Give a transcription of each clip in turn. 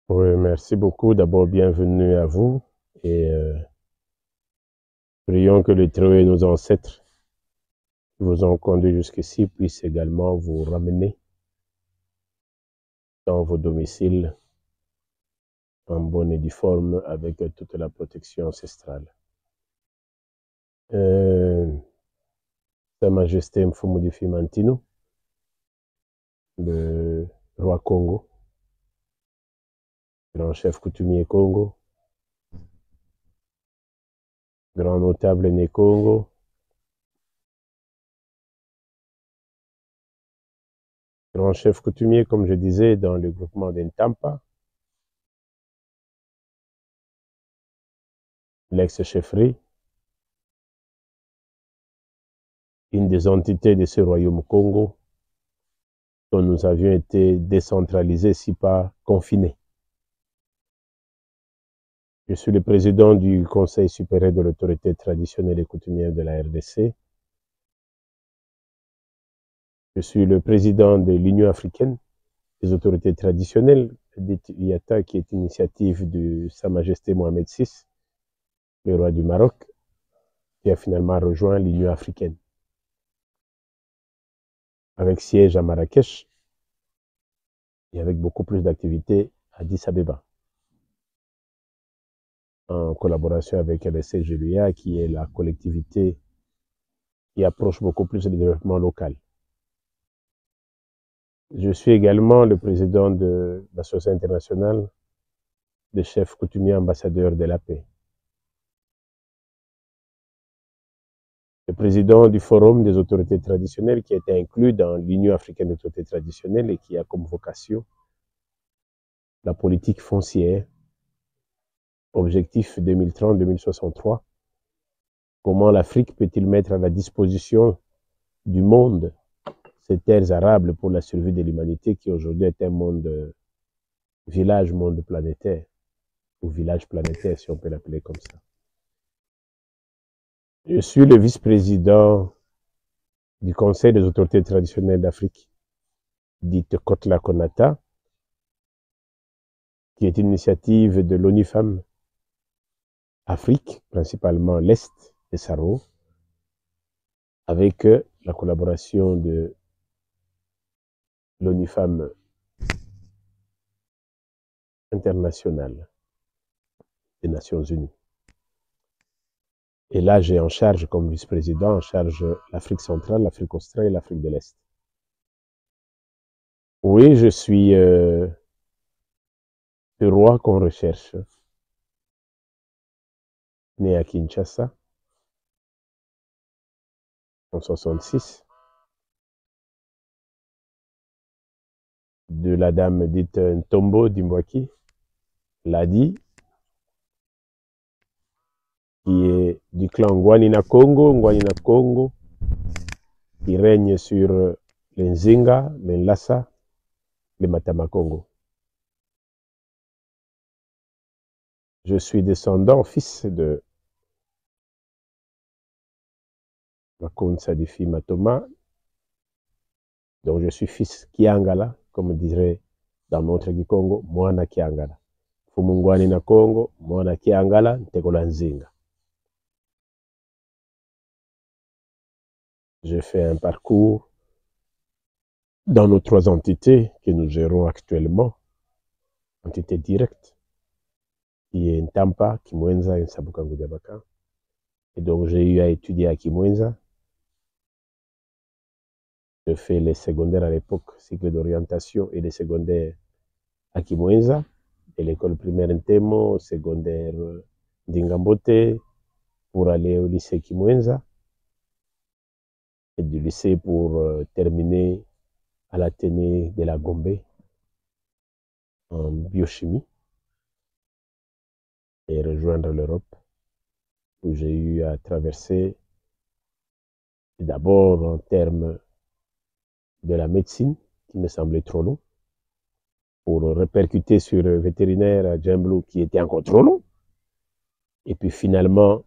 Oui, merci beaucoup. D'abord, bienvenue à vous et prions que le Très-Haut et nos ancêtres qui vous ont conduit jusqu'ici puissent également vous ramener dans vos domiciles en bonne et due forme avec toute la protection ancestrale. Sa Majesté Mfumu Fimantino, le roi Congo, grand chef coutumier Congo, grand notable né Congo, grand chef coutumier, comme je disais, dans le groupement d'Intampa, l'ex-chefferie, une des entités de ce royaume Congo dont nous avions été décentralisés, si pas confinés. Je suis le président du Conseil supérieur de l'autorité traditionnelle et coutumière de la RDC. Je suis le président de l'Union africaine des autorités traditionnelles, l'IATA, qui est une initiative de Sa Majesté Mohamed VI, le roi du Maroc, qui a finalement rejoint l'Union africaine, avec siège à Marrakech et avec beaucoup plus d'activités à Addis Abeba, en collaboration avec LSCGLUA, qui est la collectivité qui approche beaucoup plus le développement local. Je suis également le président de l'Association internationale des chefs coutumiers ambassadeurs de la paix. Le président du Forum des autorités traditionnelles qui a été inclus dans l'Union africaine des autorités traditionnelles et qui a comme vocation la politique foncière, objectif 2030-2063. Comment l'Afrique peut-il mettre à la disposition du monde ces terres arables pour la survie de l'humanité qui aujourd'hui est un monde, village, monde planétaire, ou village planétaire si on peut l'appeler comme ça. Je suis le vice-président du Conseil des autorités traditionnelles d'Afrique, dite Kotla Konata, qui est une initiative de l'ONU Femmes Afrique, principalement l'Est et Saro, avec la collaboration de l'ONU Femmes internationale des Nations Unies. Et là, j'ai en charge, comme vice-président, en charge l'Afrique centrale, l'Afrique australe et l'Afrique de l'Est. Oui, je suis le roi qu'on recherche, né à Kinshasa, en 66, de la dame dite Ntombo Dimbwaki, Ladi, qui est du clan Ngwanina Congo, qui règne sur les Nzinga, les Lhasa, les Matama Congo. Je suis descendant, fils de Makon Sadifi Matoma, donc je suis fils Kiangala, comme on dirait dans notre Congo, Mwana Kiangala. Fumungwani na Congo, Mwana Kiangala, Ntekola Nzinga. J'ai fait un parcours dans nos trois entités que nous gérons actuellement, entité directe, qui est Ntampa, Kimwenza et Sabukangu Diabaka. Et donc j'ai eu à étudier à Kimwenza. Je fais les secondaires à l'époque, cycle d'orientation et les secondaires à Kimwenza, et l'école primaire Ntemo, secondaire Ndingambote, pour aller au lycée Kimwenza, et du lycée pour terminer à l'Athénée de la Gombe en biochimie et rejoindre l'Europe, où j'ai eu à traverser d'abord en termes de la médecine, qui me semblait trop long, pour répercuter sur le vétérinaire à Djemblou, qui était encore trop long, et puis finalement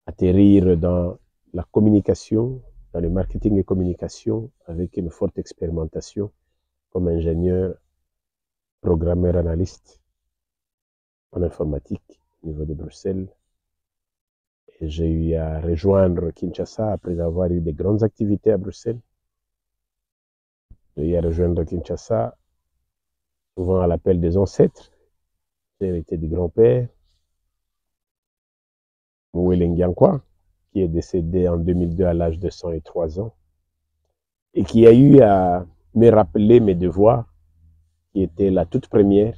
atterrir dans la communication, dans le marketing et communication, avec une forte expérimentation comme ingénieur programmeur analyste en informatique au niveau de Bruxelles. Et j'ai eu à rejoindre Kinshasa après avoir eu des grandes activités à Bruxelles. J'ai eu à rejoindre Kinshasa, souvent à l'appel des ancêtres. J'ai hérité du grand-père, Mouele Ngiankwa, qui est décédé en 2002 à l'âge de 103 ans, et qui a eu à me rappeler mes devoirs, qui était la toute première,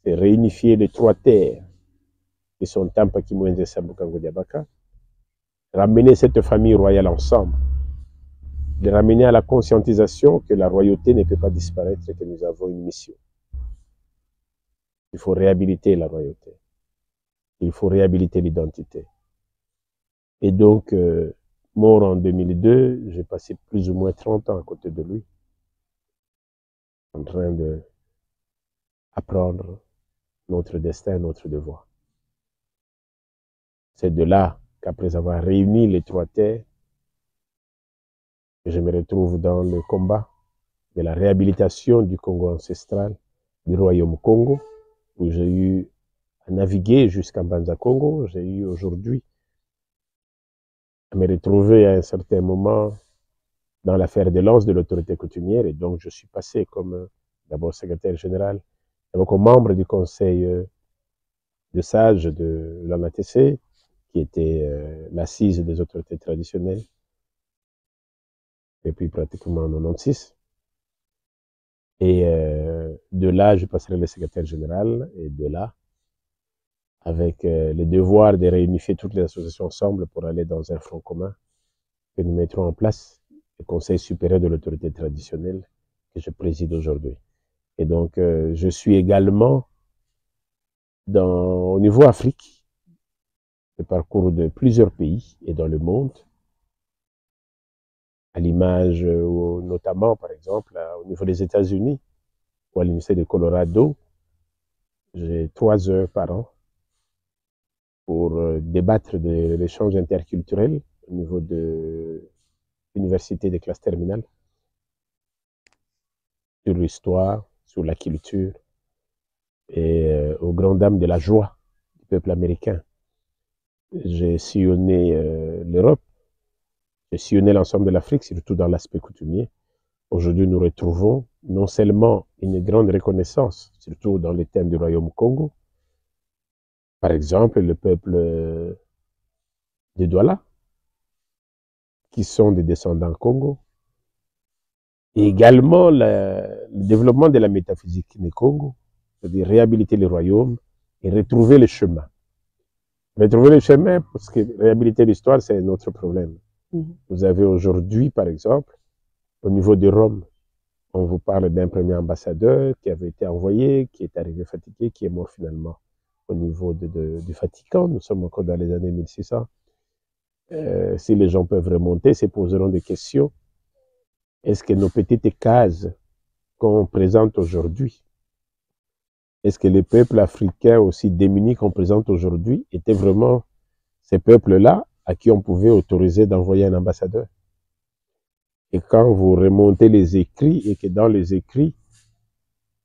c'est réunifier les trois terres, qui sont Tampa, Kimwenze et Sambukango Diabaka, ramener cette famille royale ensemble, de ramener à la conscientisation que la royauté ne peut pas disparaître et que nous avons une mission. Il faut réhabiliter la royauté. Il faut réhabiliter l'identité. Et donc, mort en 2002, j'ai passé plus ou moins 30 ans à côté de lui, en train d'apprendre notre destin, notre devoir. C'est de là qu'après avoir réuni les trois terres, je me retrouve dans le combat de la réhabilitation du Congo ancestral, du royaume Congo, où j'ai eu à naviguer jusqu'à Banza Congo. J'ai eu aujourd'hui à me retrouver à un certain moment dans l'affaire de lance de l'autorité coutumière, et donc je suis passé comme d'abord secrétaire général, d'abord comme membre du conseil de sages de l'ANATC, qui était l'assise des autorités traditionnelles, depuis pratiquement 96. Et de là, je passerai le secrétaire général, et de là, avec le devoir de réunifier toutes les associations ensemble pour aller dans un front commun que nous mettrons en place, le Conseil supérieur de l'autorité traditionnelle que je préside aujourd'hui. Et donc, je suis également au niveau Afrique, le parcours de plusieurs pays et dans le monde, à l'image notamment, par exemple, au niveau des États-Unis, ou à l'Université de Colorado, j'ai 3 heures par an pour débattre de l'échange interculturel au niveau de l'université des classes terminales, sur l'histoire, sur la culture, et aux grandes dames de la joie du peuple américain. J'ai sillonné l'Europe, j'ai sillonné l'ensemble de l'Afrique, surtout dans l'aspect coutumier. Aujourd'hui, nous retrouvons non seulement une grande reconnaissance, surtout dans les thèmes du royaume Congo, par exemple le peuple des Douala, qui sont des descendants Congo, et également le développement de la métaphysique des Congo, c'est-à-dire réhabiliter le royaume et retrouver le chemin. Retrouver le chemin, parce que réhabiliter l'histoire, c'est un autre problème. Vous avez aujourd'hui, par exemple, au niveau de Rome, on vous parle d'un premier ambassadeur qui avait été envoyé, qui est arrivé fatigué, qui est mort finalement au niveau du Vatican. Nous sommes encore dans les années 1600. Si les gens peuvent remonter, se poseront des questions. Est-ce que nos petites cases qu'on présente aujourd'hui, est-ce que les peuples africains aussi démunis qu'on présente aujourd'hui étaient vraiment ces peuples-là à qui on pouvait autoriser d'envoyer un ambassadeur? Et quand vous remontez les écrits, et que dans les écrits,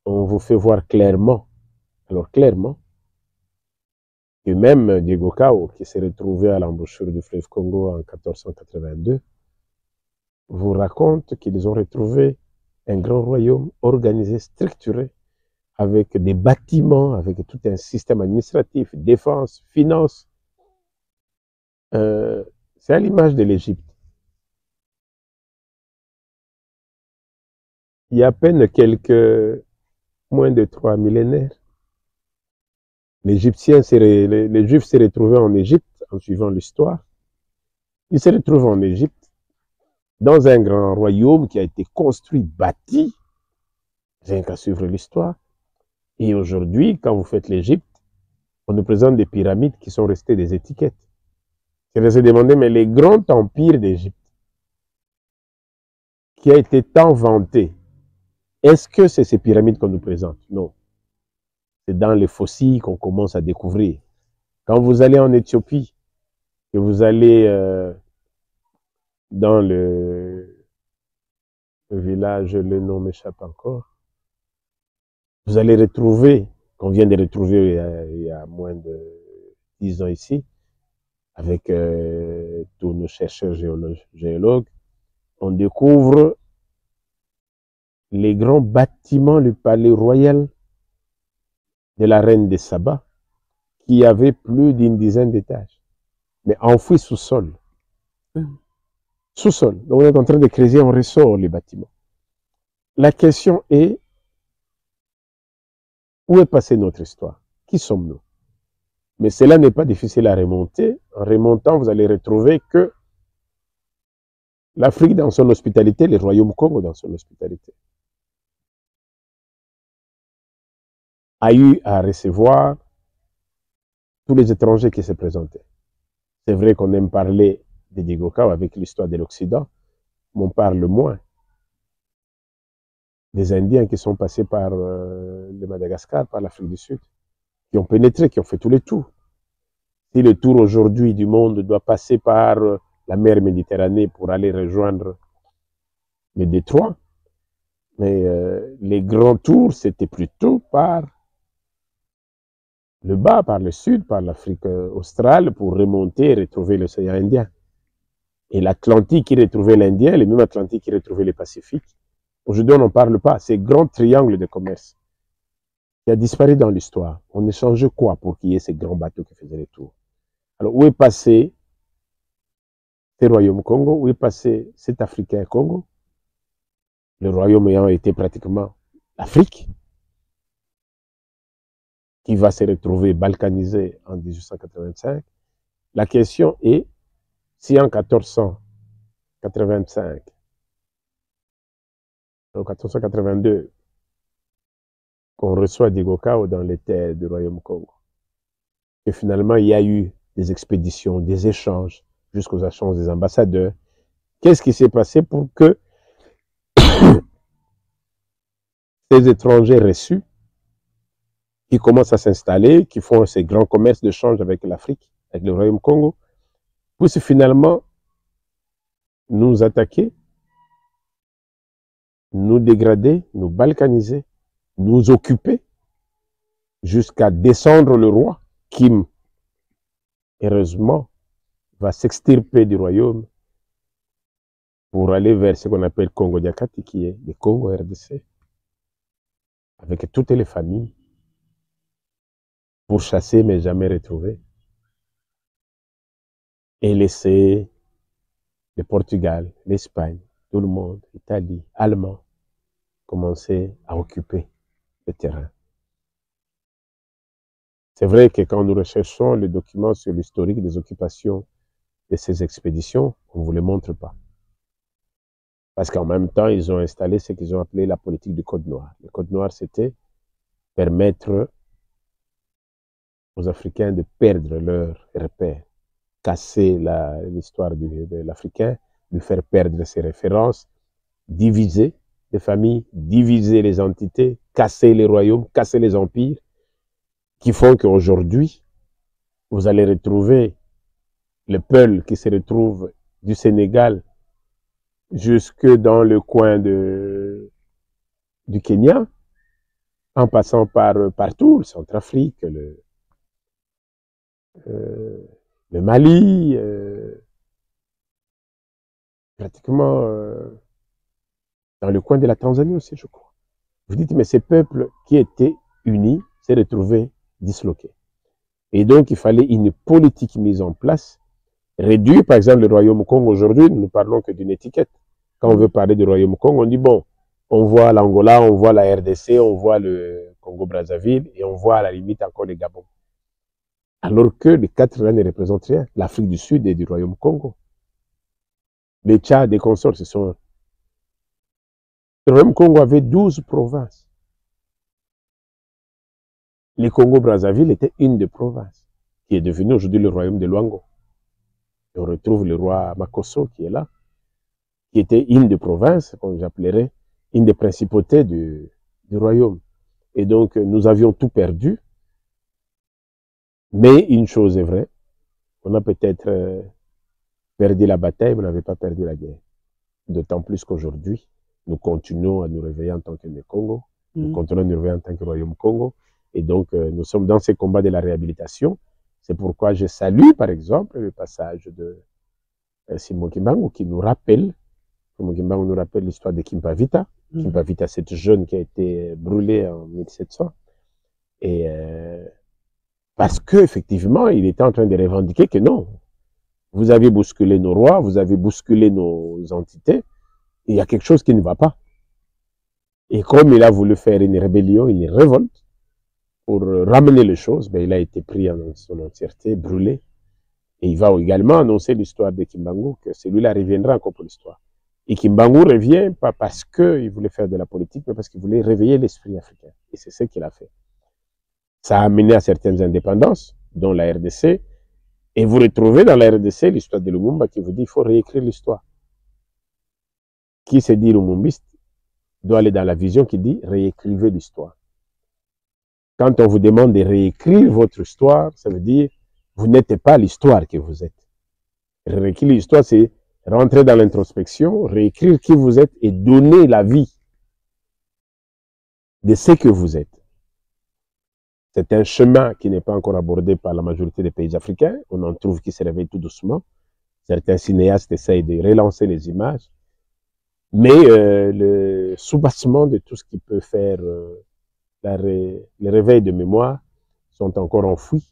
on vous fait voir clairement, alors clairement, que même Diego Cao, qui s'est retrouvé à l'embouchure du fleuve Congo en 1482, vous raconte qu'ils ont retrouvé un grand royaume organisé, structuré, avec des bâtiments, avec tout un système administratif, défense, finance. C'est à l'image de l'Égypte. Il y a à peine moins de 3 millénaires, les Juifs s'est retrouvés en Égypte, en suivant l'histoire. Ils se retrouvent en Égypte, dans un grand royaume qui a été construit, bâti, rien qu'à suivre l'histoire. Et aujourd'hui, quand vous faites l'Égypte, on nous présente des pyramides qui sont restées des étiquettes. Je vais se demander, mais les grands empires d'Égypte, qui a été tant vanté, est-ce que c'est ces pyramides qu'on nous présente? Non. C'est dans les fossiles qu'on commence à découvrir. Quand vous allez en Éthiopie, que vous allez dans le village, le nom m'échappe encore, Vous allez retrouver, qu'on vient de retrouver il y a moins de 10 ans ici, avec tous nos chercheurs géologues, on découvre les grands bâtiments, le palais royal de la reine de Saba, qui avait plus d'une dizaine d'étages, mais enfouis sous sol. Sous-sol. Donc on est en train de creuser, on ressort les bâtiments. La question est, où est passée notre histoire? Qui sommes-nous? Mais cela n'est pas difficile à remonter. En remontant, vous allez retrouver que l'Afrique dans son hospitalité, le royaume Congo dans son hospitalité, a eu à recevoir tous les étrangers qui se présentaient. C'est vrai qu'on aime parler de Diego Cao avec l'histoire de l'Occident, mais on parle moins des Indiens qui sont passés par le Madagascar, par l'Afrique du Sud, qui ont pénétré, qui ont fait tous les tours. Si le tour aujourd'hui du monde doit passer par la mer Méditerranée pour aller rejoindre les détroits, mais les grands tours, c'était plutôt par le bas, par le sud, par l'Afrique australe, pour remonter et retrouver l'océan Indien. Et l'Atlantique qui retrouvait l'Indien, le même Atlantique qui retrouvait le Pacifique. Aujourd'hui, on n'en parle pas. Ces grands triangles de commerce qui a disparu dans l'histoire. On échangeait quoi pour qu'il y ait ces grands bateaux qui faisaient les tours? Alors, où est passé ce royaume Congo? Où est passé cet Africain Congo? Le royaume ayant été pratiquement l'Afrique, qui va se retrouver balkanisé en 1885. La question est, si en 1485, en 1482, qu'on reçoit Diego Cao dans les terres du royaume Congo, et finalement il y a eu des expéditions, des échanges, jusqu'aux échanges des ambassadeurs, qu'est-ce qui s'est passé pour que ces étrangers reçus, qui commencent à s'installer, qui font ces grands commerces d'échange avec l'Afrique, avec le royaume Congo, puissent finalement nous attaquer, nous dégrader, nous balkaniser, nous occuper, jusqu'à descendre le roi, qui, heureusement, va s'extirper du royaume pour aller vers ce qu'on appelle Congo Diakati, qui est le Congo RDC, avec toutes les familles, pour chasser mais jamais retrouver, et laisser le Portugal, l'Espagne, tout le monde, l'Italie, Allemand, commencer à occuper le terrain. C'est vrai que quand nous recherchons les documents sur l'historique des occupations de ces expéditions, on ne vous les montre pas. Parce qu'en même temps, ils ont installé ce qu'ils ont appelé la politique du Code noir. Le Code noir, c'était permettre aux Africains de perdre leurs repères, casser l'histoire de l'Africain, lui faire perdre ses références, diviser les familles, diviser les entités, casser les royaumes, casser les empires, qui font qu'aujourd'hui, vous allez retrouver le Peul qui se retrouve du Sénégal jusque dans le coin du Kenya, en passant par partout, le Centrafrique, le Mali, pratiquement dans le coin de la Tanzanie aussi, je crois. Vous dites, mais ces peuples qui étaient unis s'est retrouvés disloqués. Et donc, il fallait une politique mise en place, réduire, par exemple, le Royaume Congo. Aujourd'hui, nous ne parlons que d'une étiquette. Quand on veut parler du Royaume Congo, on dit, bon, on voit l'Angola, on voit la RDC, on voit le Congo-Brazzaville, et on voit à la limite encore le Gabon. Alors que les quatre là ne représentent rien. L'Afrique du Sud et du Royaume Congo. Les Tchad et consorts, ce sont... Le Royaume Congo avait 12 provinces. Le Congo-Brazzaville était une des provinces, qui est devenue aujourd'hui le royaume de Luango. Et on retrouve le roi Makosso qui est là, qui était une des provinces, comme j'appellerais, une des principautés du royaume. Et donc, nous avions tout perdu. Mais une chose est vraie, on a peut-être perdu la bataille, mais on n'avait pas perdu la guerre. D'autant plus qu'aujourd'hui, nous continuons à nous réveiller en tant que Congo. Nous continuons à nous réveiller en tant que Royaume Congo. Et donc, nous sommes dans ces combats de la réhabilitation. C'est pourquoi je salue, par exemple, le passage de Simon Kimbangu qui nous rappelle, l'histoire de Kimpavita. Kimpavita, cette jeune qui a été brûlée en 1700. Et parce qu'effectivement, il était en train de revendiquer que non, vous avez bousculé nos rois, vous avez bousculé nos entités, il y a quelque chose qui ne va pas. Et comme il a voulu faire une rébellion, une révolte, pour ramener les choses, ben, il a été pris en son entièreté, brûlé. Et il va également annoncer l'histoire de Kimbangu, que celui-là reviendra encore pour l'histoire. Et Kimbangu revient pas parce qu'il voulait faire de la politique, mais parce qu'il voulait réveiller l'esprit africain. Et c'est ce qu'il a fait. Ça a amené à certaines indépendances, dont la RDC. Et vous retrouvez dans la RDC l'histoire de Lumumba qui vous dit qu'il faut réécrire l'histoire. Qui se dit lumumbiste doit aller dans la vision qui dit réécrivez l'histoire. Quand on vous demande de réécrire votre histoire, ça veut dire vous n'êtes pas l'histoire que vous êtes. Réécrire l'histoire, c'est rentrer dans l'introspection, réécrire qui vous êtes et donner la vie de ce que vous êtes. C'est un chemin qui n'est pas encore abordé par la majorité des pays africains. On en trouve qui se réveillent tout doucement. Certains cinéastes essayent de relancer les images. Mais le soubassement de tout ce qui peut faire le réveil de mémoire sont encore enfouis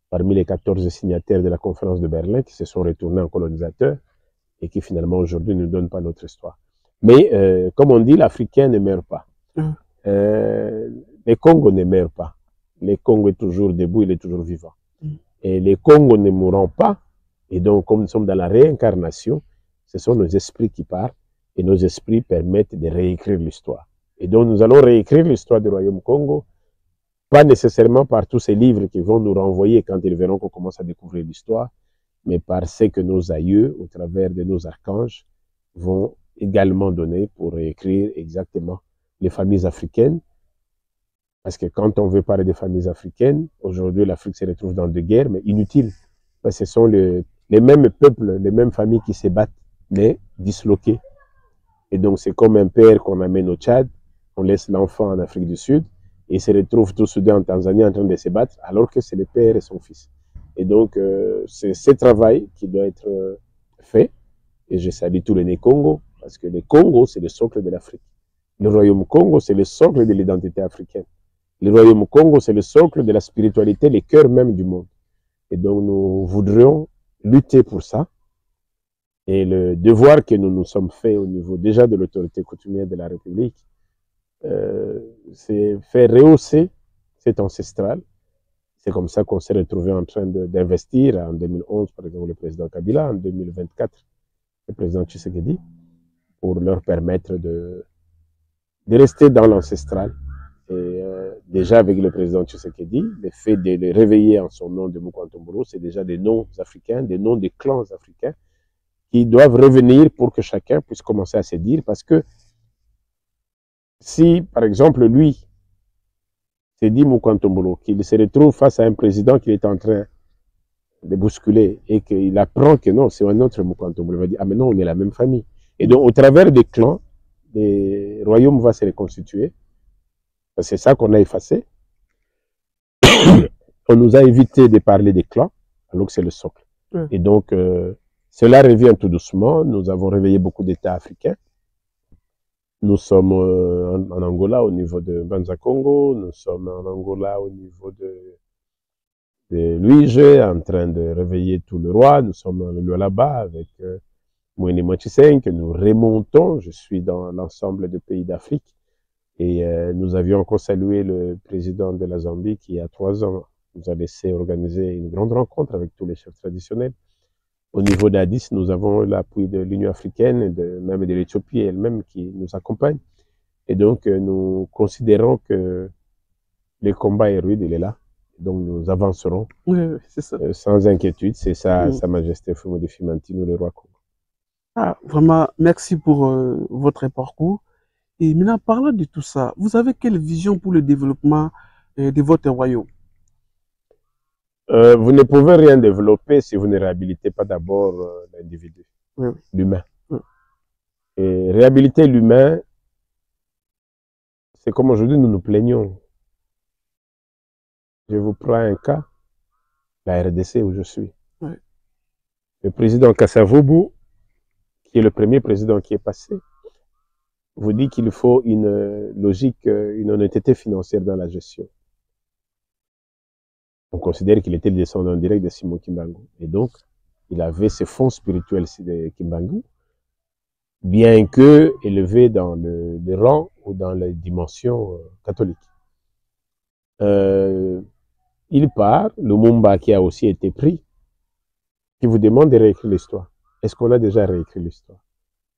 parmi les 14 signataires de la conférence de Berlin qui se sont retournés en colonisateurs et qui finalement aujourd'hui ne donnent pas notre histoire. Mais comme on dit, l'Africain ne meurt pas. Les Congos ne meurent pas. Les Congos est toujours debout, il est toujours vivant. Et les Congos ne mourront pas. Et donc, comme nous sommes dans la réincarnation, ce sont nos esprits qui parlent et nos esprits permettent de réécrire l'histoire. Et donc, nous allons réécrire l'histoire du Royaume Congo, pas nécessairement par tous ces livres qui vont nous renvoyer quand ils verront qu'on commence à découvrir l'histoire, mais par ce que nos aïeux, au travers de nos archanges, vont également donner pour réécrire exactement les familles africaines. Parce que quand on veut parler des familles africaines, aujourd'hui l'Afrique se retrouve dans deux guerres, mais inutiles. Parce que ce sont les mêmes peuples, les mêmes familles qui se battent, mais disloquées. Et donc c'est comme un père qu'on amène au Tchad, on laisse l'enfant en Afrique du Sud, et il se retrouve tout soudain en Tanzanie en train de se battre, alors que c'est le père et son fils. Et donc c'est ce travail qui doit être fait. Et je salue tous les Congo, parce que le Congo, c'est le socle de l'Afrique. Le Royaume Congo, c'est le socle de l'identité africaine. Le Royaume Congo, c'est le socle de la spiritualité, le cœur même du monde. Et donc, nous voudrions lutter pour ça. Et le devoir que nous nous sommes fait au niveau déjà de l'autorité coutumière de la République, c'est faire rehausser cet ancestral. C'est comme ça qu'on s'est retrouvé en train d'investir en 2011, par exemple, le président Kabila, en 2024, le président Tshisekedi, pour leur permettre de rester dans l'ancestral. Et déjà avec le président Tshisekedi, le fait de les réveiller en son nom de Mukantombolo, c'est déjà des noms africains, des noms des clans africains qui doivent revenir pour que chacun puisse commencer à se dire, parce que si, par exemple, lui s'est dit Mukantombolo, qu'il se retrouve face à un président qu'il est en train de bousculer et qu'il apprend que non, c'est un autre Mukantombolo, il va dire, ah mais non, on est la même famille. Et donc, au travers des clans, les royaumes vont se reconstituer. C'est ça qu'on a effacé. On nous a évité de parler des clans, alors que c'est le socle. Et donc, cela revient tout doucement. Nous avons réveillé beaucoup d'États africains. Nous sommes en Angola au niveau de Banza Congo. Nous sommes en Angola au niveau de Luige, en train de réveiller tout le roi. Nous sommes là-bas avec Moïne Mochisengue, que nous remontons. Je suis dans l'ensemble des pays d'Afrique. Et nous avions encore salué le président de la Zambie qui, il y a 3 ans, nous a laissé organiser une grande rencontre avec tous les chefs traditionnels. Au niveau d'Addis, nous avons l'appui de l'Union africaine, et même de l'Éthiopie elle-même qui nous accompagne. Et donc, nous considérons que le combat est rude, il est là. Donc, nous avancerons c'est ça. Sans inquiétude. C'est ça, Sa Majesté Fumodi Fimantino, le roi Congo. Ah, vraiment, merci pour votre parcours. Et maintenant, parlant de tout ça, vous avez quelle vision pour le développement de votre royaume? Vous ne pouvez rien développer si vous ne réhabilitez pas d'abord l'individu, l'humain. Et réhabiliter l'humain, C'est comme aujourd'hui nous nous plaignons. Je vous prends un cas, la RDC où je suis. Ouais. Le président Kasavubu, qui est le premier président qui est passé, vous dit qu'il faut une logique, une honnêteté financière dans la gestion. On considère qu'il était le descendant direct de Simon Kimbangu. Et donc, il avait ses fonds spirituels de Kimbangu, bien que élevé dans le rang ou dans les dimensions catholiques. Il part, Lumumba qui a aussi été pris, qui vous demande de réécrire l'histoire. Est-ce qu'on a déjà réécrit l'histoire?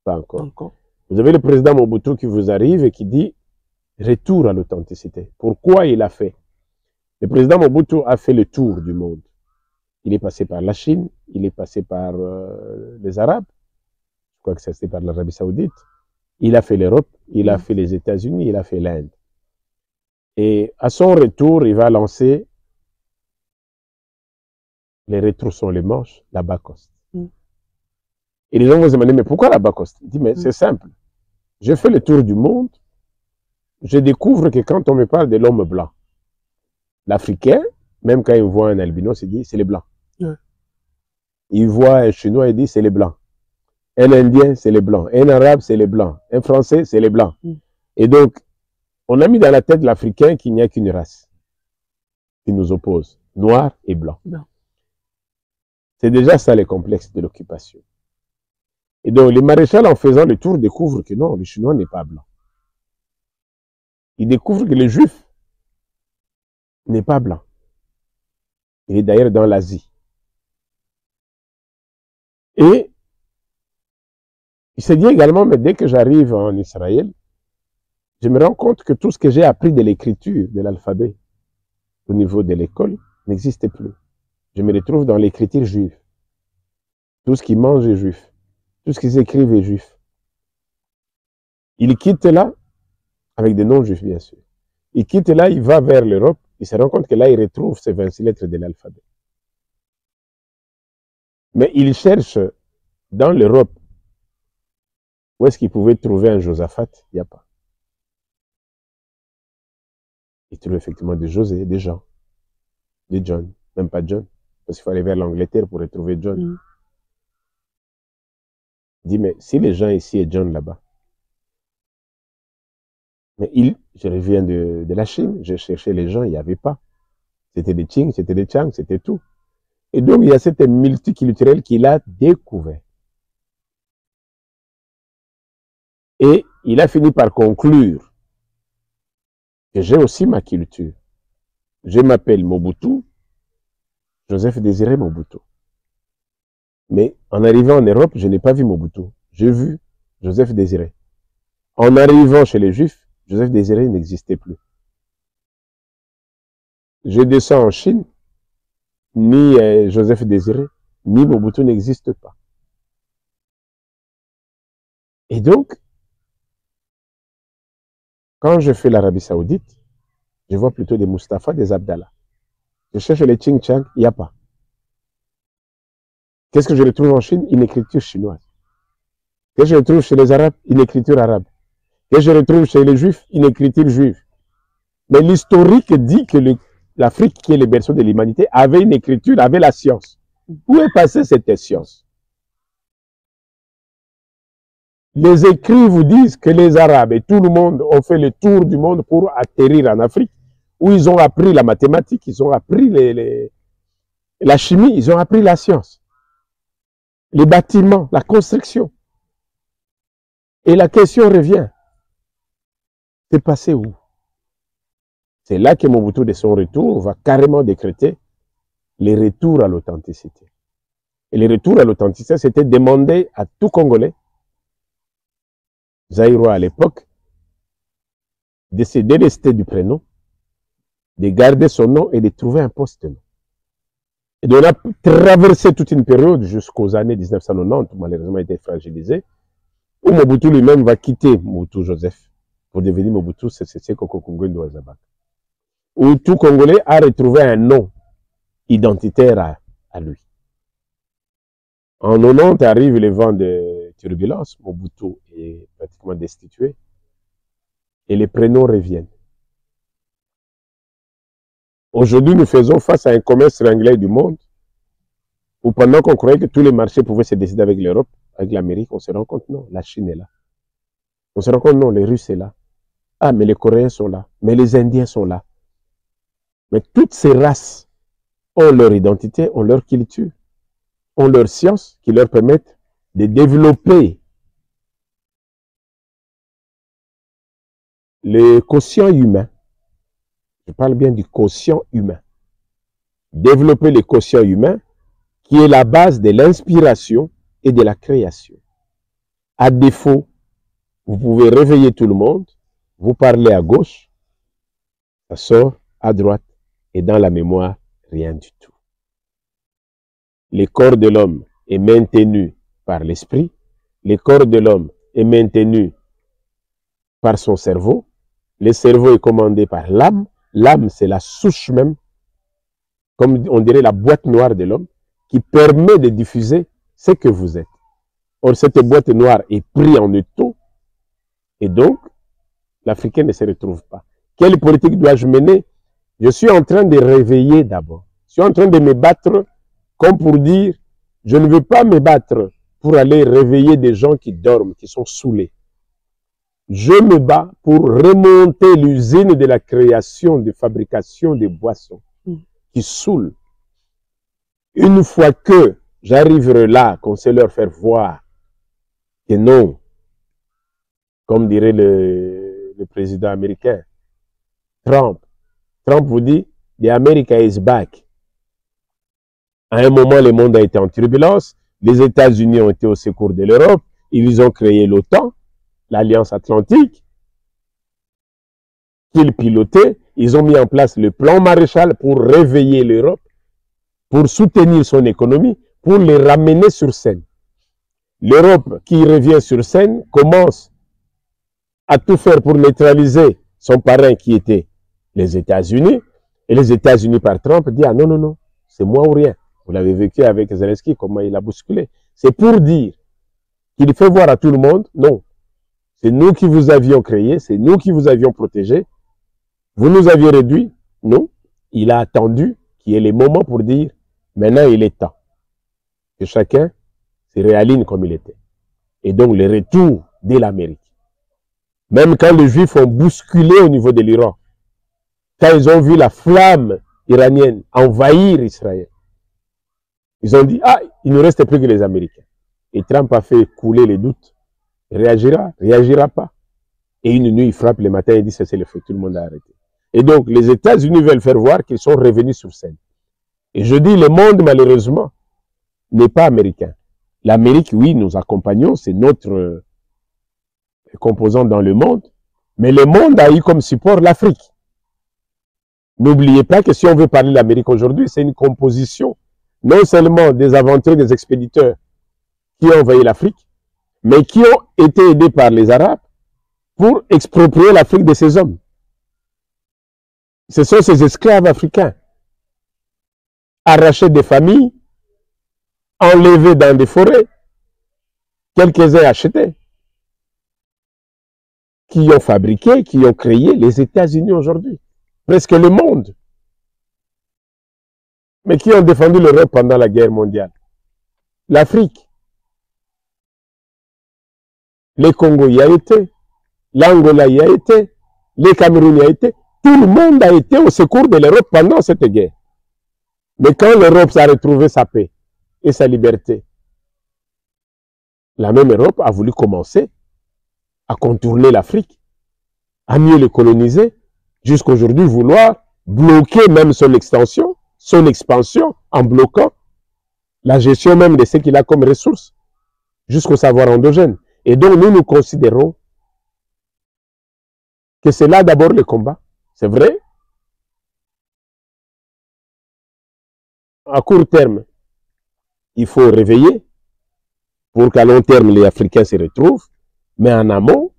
Pas encore. Encore. Vous avez le président Mobutu qui vous arrive et qui dit retour à l'authenticité. Pourquoi il a fait? Le président Mobutu a fait le tour du monde. Il est passé par la Chine, il est passé par les Arabes, je crois que c'était par l'Arabie Saoudite, il a fait l'Europe, il a fait les États-Unis, il a fait l'Inde. Et à son retour, il va lancer les retroussons les manches, la Bacoste. Et les gens vont se demander, mais pourquoi la Bacoste? Il dit, mais c'est simple. Je fais le tour du monde, je découvre que quand on me parle de l'homme blanc, l'Africain, même quand il voit un albinos, il dit, c'est les Blancs. Il voit un Chinois, il dit, c'est les Blancs. Un Indien, c'est les Blancs. Un Arabe, c'est les Blancs. Un Français, c'est les Blancs. Et donc, on a mis dans la tête de l'Africain qu'il n'y a qu'une race qui nous oppose, noir et blanc. C'est déjà ça les complexes de l'occupation. Et donc, les maréchals, en faisant le tour, découvrent que non, le Chinois n'est pas blanc. Ils découvrent que le Juif n'est pas blanc. Il est d'ailleurs dans l'Asie. Et il s'est dit également, mais dès que j'arrive en Israël, je me rends compte que tout ce que j'ai appris de l'écriture, de l'alphabet, au niveau de l'école, n'existe plus. Je me retrouve dans l'écriture juive. Tout ce qu'ils mangent est juif. Tout ce qu'ils écrivent est juif. Il quitte là, avec des noms juifs bien sûr. Il quitte là, il va vers l'Europe, il se rend compte que là, il retrouve ces 26 lettres de l'alphabet. Mais il cherche dans l'Europe où est-ce qu'il pouvait trouver un Josaphat? Il n'y a pas. Il trouve effectivement des José, des Jean, des John, même pas John, parce qu'il faut aller vers l'Angleterre pour retrouver John. Il dit, mais si les gens ici et John là-bas, mais je reviens de la Chine, je cherchais les gens, il n'y avait pas. C'était des Qing, c'était des Chang, c'était tout. Et donc, il y a cette multiculturel qu'il a découvert. Et il a fini par conclure que j'ai aussi ma culture. Je m'appelle Mobutu, Joseph Désiré Mobutu. Mais en arrivant en Europe, je n'ai pas vu Mobutu. J'ai vu Joseph Désiré. En arrivant chez les Juifs, Joseph Désiré n'existait plus. Je descends en Chine, ni Joseph Désiré, ni Mobutu n'existent pas. Et donc, quand je fais l'Arabie Saoudite, je vois plutôt des Mustafa, des Abdallah. Je cherche les Ching Chang, il n'y a pas. Qu'est-ce que je retrouve en Chine? Une écriture chinoise. Qu'est-ce que je retrouve chez les Arabes? Une écriture arabe. Qu'est-ce que je retrouve chez les Juifs? Une écriture juive. Mais l'historique dit que l'Afrique, qui est le berceau de l'humanité, avait une écriture, avait la science. Où est passée cette science? Les écrits vous disent que les Arabes et tout le monde ont fait le tour du monde pour atterrir en Afrique, où ils ont appris la mathématique, ils ont appris la chimie, ils ont appris la science, les bâtiments, la construction. Et la question revient, c'est passé où? C'est là que Mobutu, de son retour, va carrément décréter les retours à l'authenticité. Et les retours à l'authenticité, c'était demander à tout Congolais, Zaïrois à l'époque, de se délester du prénom, de garder son nom et de trouver un post-nom. Et donc on a traversé toute une période jusqu'aux années 1990, où malheureusement il était fragilisé, où Mobutu lui-même va quitter Mobutu Joseph pour devenir Mobutu Sese Koko Kungwendu Wazabaka. Où tout Congolais a retrouvé un nom identitaire à lui. En 90 arrive le vent de turbulence, Mobutu est pratiquement destitué. et les prénoms reviennent. Aujourd'hui, nous faisons face à un commerce triangulaire du monde où pendant qu'on croyait que tous les marchés pouvaient se décider avec l'Europe, avec l'Amérique, on se rend compte, non, la Chine est là. On se rend compte, non, les Russes sont là. Ah, mais les Coréens sont là. Mais les Indiens sont là. Mais toutes ces races ont leur identité, ont leur culture, ont leur science qui leur permettent de développer le quotient humain. Je parle bien du quotient humain. Développer le quotient humain qui est la base de l'inspiration et de la création. À défaut, vous pouvez réveiller tout le monde, vous parlez à gauche, ça sort à droite, et dans la mémoire, rien du tout. Le corps de l'homme est maintenu par l'esprit, le corps de l'homme est maintenu par son cerveau, le cerveau est commandé par l'âme, l'âme c'est la souche même, comme on dirait la boîte noire de l'homme, qui permet de diffuser ce que vous êtes. Or, cette boîte noire est prise en étau, et donc, l'Africain ne se retrouve pas. Quelle politique dois-je mener? Je suis en train de réveiller d'abord. Je suis en train de me battre comme pour dire, je ne veux pas me battre pour aller réveiller des gens qui dorment, qui sont saoulés. Je me bats pour remonter l'usine de la création, de fabrication des boissons qui saoulent. Une fois que j'arriverai là, qu'on sait leur faire voir que non, comme dirait le président américain, Trump vous dit, the America is back. À un moment, le monde a été en turbulence, les États-Unis ont été au secours de l'Europe, ils ont créé l'OTAN, l'Alliance Atlantique, qu'ils pilotaient, ils ont mis en place le plan Marshall pour réveiller l'Europe, pour soutenir son économie, pour les ramener sur scène. L'Europe qui revient sur scène commence à tout faire pour neutraliser son parrain qui était les États-Unis, et les États-Unis par Trump disent, ah non, non, non, c'est moi ou rien. Vous l'avez vécu avec Zelensky, comment il a bousculé. C'est pour dire qu'il fait voir à tout le monde, non, c'est nous qui vous avions créé, c'est nous qui vous avions protégé, vous nous aviez réduit, non, il a attendu qu'il y ait les moments pour dire, maintenant il est temps que chacun se réaligne comme il était. Et donc le retour de l'Amérique. Même quand les Juifs ont bousculé au niveau de l'Iran, quand ils ont vu la flamme iranienne envahir Israël, ils ont dit, ah, il ne reste plus que les Américains. Et Trump a fait couler les doutes. Il réagira pas. Et une nuit, il frappe le matin et dit, c'est le feu, tout le monde a arrêté. Et donc, les États-Unis veulent faire voir qu'ils sont revenus sur scène. Et je dis, le monde, malheureusement, n'est pas américain. L'Amérique, oui, nous accompagnons, c'est notre composant dans le monde, mais le monde a eu comme support l'Afrique. N'oubliez pas que si on veut parler de l'Amérique aujourd'hui, c'est une composition non seulement des aventuriers, des expéditeurs qui ont envahi l'Afrique, mais qui ont été aidés par les Arabes pour exproprier l'Afrique de ces hommes. Ce sont ces esclaves africains, arrachés des familles, enlevés dans des forêts, quelques-uns achetés, qui ont fabriqué, qui ont créé les États-Unis aujourd'hui. Presque le monde. Mais qui ont défendu l'Europe pendant la guerre mondiale? L'Afrique. Le Congo y a été, l'Angola y a été, le Cameroun y a été. Tout le monde a été au secours de l'Europe pendant cette guerre. Mais quand l'Europe a retrouvé sa paix et sa liberté, la même Europe a voulu commencer à contourner l'Afrique, à mieux le coloniser, jusqu'à aujourd'hui vouloir bloquer même son extension, son expansion, en bloquant la gestion même de ce qu'il a comme ressources, jusqu'au savoir endogène. Et donc nous considérons que c'est là d'abord le combat. C'est vrai, à court terme, il faut réveiller pour qu'à long terme les Africains se retrouvent, mais en amont,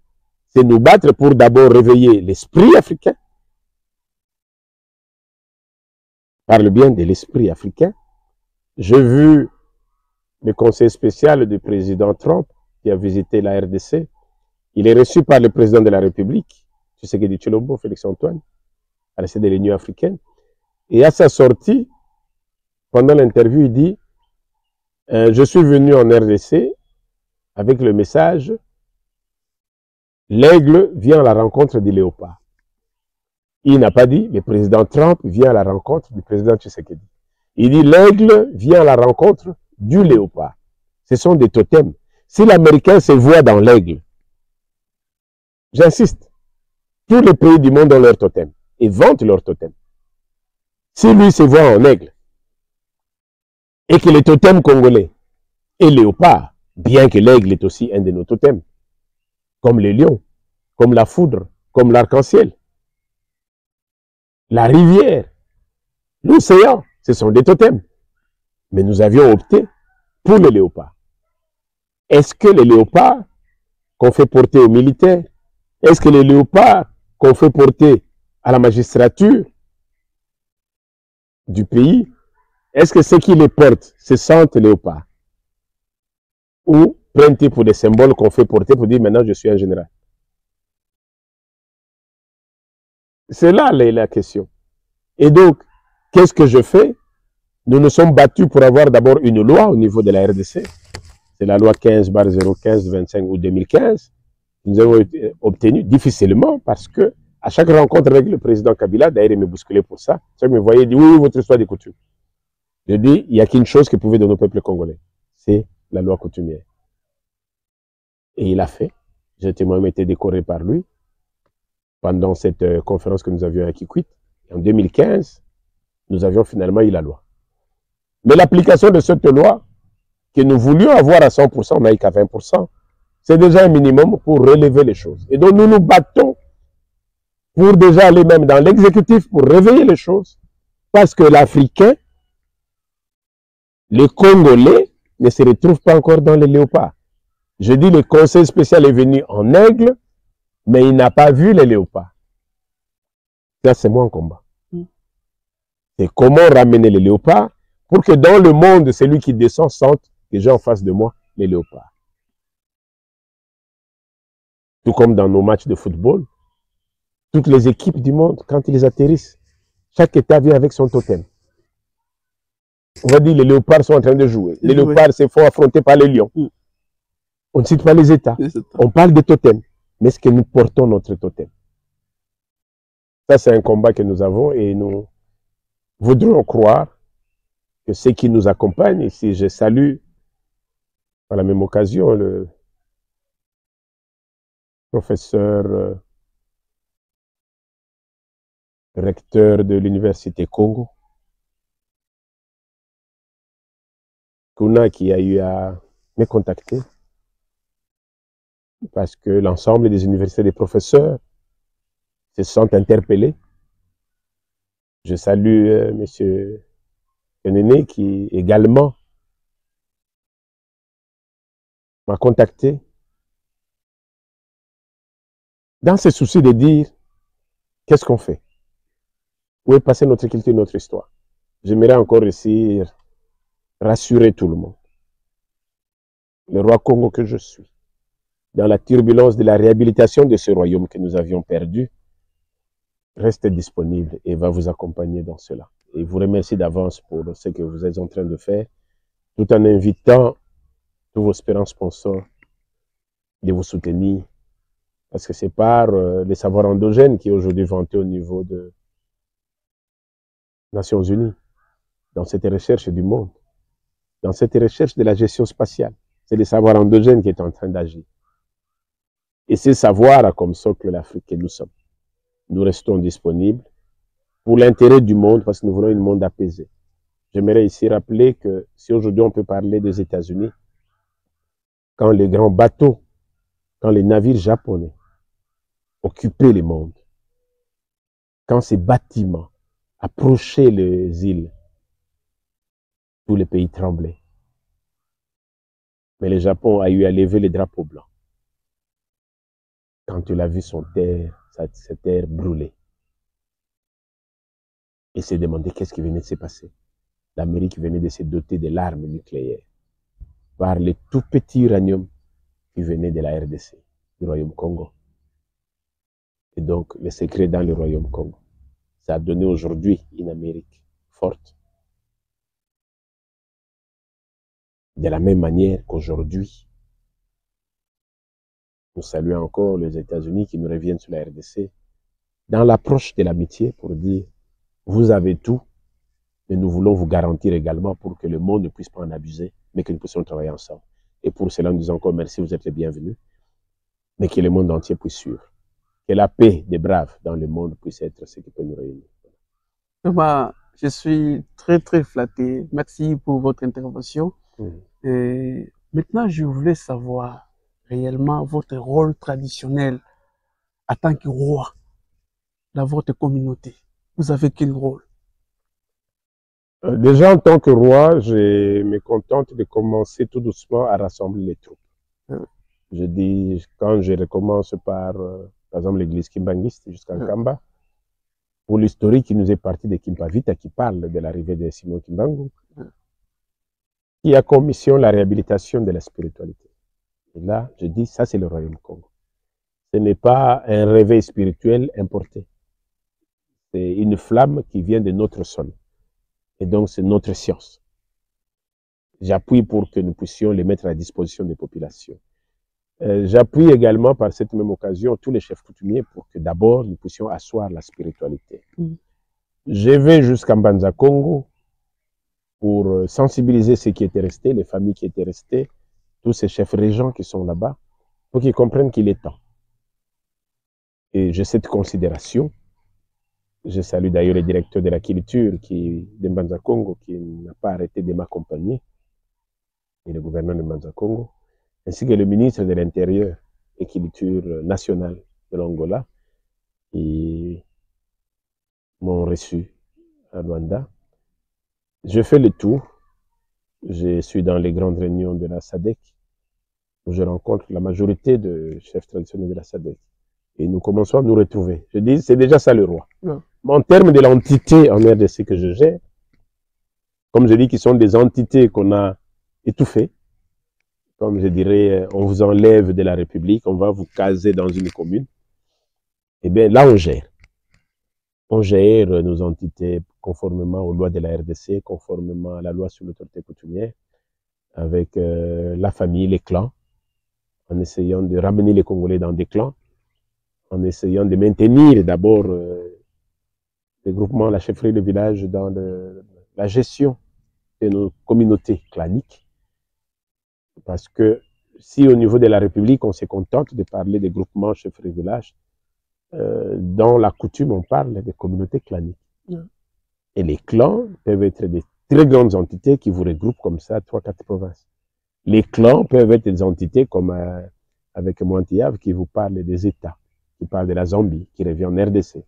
c'est nous battre pour d'abord réveiller l'esprit africain. Je parle bien de l'esprit africain. J'ai vu le conseil spécial du président Trump qui a visité la RDC. Il est reçu par le président de la République, Tshisekedi Tshilombo, Félix Antoine, à la CED de l'Union africaine. Et à sa sortie, pendant l'interview, il dit je suis venu en RDC avec le message l'aigle vient à la rencontre du léopard. Il n'a pas dit le président Trump vient à la rencontre du président Tshisekedi. Il dit l'aigle vient à la rencontre du léopard. Ce sont des totems. Si l'Américain se voit dans l'aigle, j'insiste, tous les pays du monde ont leur totem et vantent leur totem. Si lui se voit en aigle et que les totems congolais est léopard, bien que l'aigle est aussi un de nos totems, comme les lions, comme la foudre, comme l'arc-en-ciel, la rivière, l'océan, ce sont des totems. Mais nous avions opté pour le léopard. Est-ce que les léopards qu'on fait porter aux militaires, est-ce que les léopards qu'on fait porter à la magistrature du pays, est-ce que ceux qui les portent se sentent léopards? Ou prennent-ils pour des symboles qu'on fait porter pour dire maintenant je suis un général? C'est là la question. Et donc, qu'est-ce que je fais? Nous nous sommes battus pour avoir d'abord une loi au niveau de la RDC. C'est la loi 15/015/25 ou 2015. Nous avons obtenu difficilement parce que à chaque rencontre avec le président Kabila, d'ailleurs il me bousculait pour ça, chaque me voyait, il dit oui, votre histoire des coutumes. Je dis, il n'y a qu'une chose qui pouvait donner au peuple congolais, c'est la loi coutumière. Et il a fait. J'ai moi-même été décoré par lui pendant cette conférence que nous avions à Kikwit. En 2015, nous avions finalement eu la loi. Mais l'application de cette loi, que nous voulions avoir à 100%, on n'a eu qu'à 20%, c'est déjà un minimum pour relever les choses. Et donc nous nous battons pour déjà aller même dans l'exécutif pour réveiller les choses. Parce que l'Africain, les Congolais, ne se retrouvent pas encore dans les léopards. Je dis le conseil spécial est venu en aigle, mais il n'a pas vu les léopards. Ça, c'est moi en combat. C'est comment ramener les léopards pour que dans le monde, celui qui descend sente déjà en face de moi les léopards. Tout comme dans nos matchs de football, toutes les équipes du monde, quand ils atterrissent, chaque État vient avec son totem. On va dire les léopards sont en train de jouer. Les léopards se font affronter par les lions. On ne cite pas les États. On parle de totems. Mais est-ce que nous portons notre totem? Ça, c'est un combat que nous avons et nous voudrions croire que ceux qui nous accompagnent, ici je salue par la même occasion le professeur recteur de l'Université Congo, Kuna, qui a eu à me contacter parce que l'ensemble des universités des professeurs se sentent interpellés. Je salue M. Kenene qui également m'a contacté dans ce souci de dire qu'est-ce qu'on fait? Où est passée notre culture, notre histoire? J'aimerais encore ici rassurer tout le monde. Le roi Congo que je suis, dans la turbulence de la réhabilitation de ce royaume que nous avions perdu, reste disponible et va vous accompagner dans cela. Et vous remercie d'avance pour ce que vous êtes en train de faire, tout en invitant tous vos espérants sponsors de vous soutenir, parce que c'est par les savoirs endogènes qui est aujourd'hui vanté au niveau des Nations Unies, dans cette recherche du monde, dans cette recherche de la gestion spatiale. C'est les savoirs endogènes qui est en train d'agir. Et ces savoirs a comme socle l'Afrique que nous sommes. Nous restons disponibles pour l'intérêt du monde, parce que nous voulons un monde apaisé. J'aimerais ici rappeler que si aujourd'hui on peut parler des États-Unis, quand les grands bateaux, quand les navires japonais occupaient les mondes, quand ces bâtiments approchaient les îles, tous les pays tremblaient. Mais le Japon a eu à lever les drapeaux blancs. Quand il a vu sa terre brûler, il s'est demandé qu'est-ce qui venait de se passer. L'Amérique venait de se doter de l'arme nucléaire par le tout petit uranium qui venait de la RDC, du Royaume Congo. Et donc, le secret dans le royaume Congo. Ça a donné aujourd'hui une Amérique forte. De la même manière qu'aujourd'hui, nous saluons encore les États-Unis qui nous reviennent sur la RDC dans l'approche de l'amitié pour dire, vous avez tout, mais nous voulons vous garantir également pour que le monde ne puisse pas en abuser, mais que nous puissions travailler ensemble. Et pour cela, nous disons encore merci, vous êtes les bienvenus, mais que le monde entier puisse suivre. Que la paix des braves dans le monde puisse être ce qui peut nous réunir. Je suis très, très flatté. Merci pour votre intervention. Et maintenant, je voulais savoir réellement votre rôle traditionnel en tant que roi dans votre communauté. Vous avez quel rôle? Déjà, en tant que roi, je me contente de commencer tout doucement à rassembler les troupes. Je dis, quand je recommence par exemple, l'église kimbanguiste jusqu'à Nkamba, pour l'historique qui nous est parti de Kimpavita, qui parle de l'arrivée de Simon Kimbangu, qui a comme mission la réhabilitation de la spiritualité. Et là, je dis, ça c'est le royaume Congo. Ce n'est pas un réveil spirituel importé. C'est une flamme qui vient de notre sol. Et donc, c'est notre science. J'appuie pour que nous puissions les mettre à disposition des populations. J'appuie également par cette même occasion tous les chefs coutumiers pour que d'abord nous puissions asseoir la spiritualité. Je vais jusqu'à Mbanza Congo pour sensibiliser ceux qui étaient restés, les familles qui étaient restées, tous ces chefs régents qui sont là-bas, pour qu'ils comprennent qu'il est temps. Et j'ai cette considération. Je salue d'ailleurs le directeur de la culture de Mbanza Congo qui n'a pas arrêté de m'accompagner, et le gouverneur de Mbanza Congo, ainsi que le ministre de l'Intérieur et Culture nationale de l'Angola, qui m'ont reçu à Luanda. Je fais le tour. Je suis dans les grandes réunions de la SADC, où je rencontre la majorité de chefs traditionnels de la SADC. Et nous commençons à nous retrouver. Je dis, c'est déjà ça le roi. Mais en termes de l'entité en RDC que je gère, comme je dis, qui sont des entités qu'on a étouffées, comme je dirais, on vous enlève de la République, on va vous caser dans une commune. Eh bien, là, on gère. On gère nos entités conformément aux lois de la RDC, conformément à la loi sur l'autorité coutumière, avec la famille, les clans, en essayant de ramener les Congolais dans des clans, en essayant de maintenir d'abord les groupements, la chefferie de village dans la gestion de nos communautés claniques. Parce que si au niveau de la République, on se contente de parler des groupements chefferie de village, dans la coutume, on parle des communautés claniques. Et les clans peuvent être des très grandes entités qui vous regroupent comme ça 3-4 provinces. Les clans peuvent être des entités comme avec Mointiave qui vous parle des États, qui parle de la Zambie, qui revient en RDC.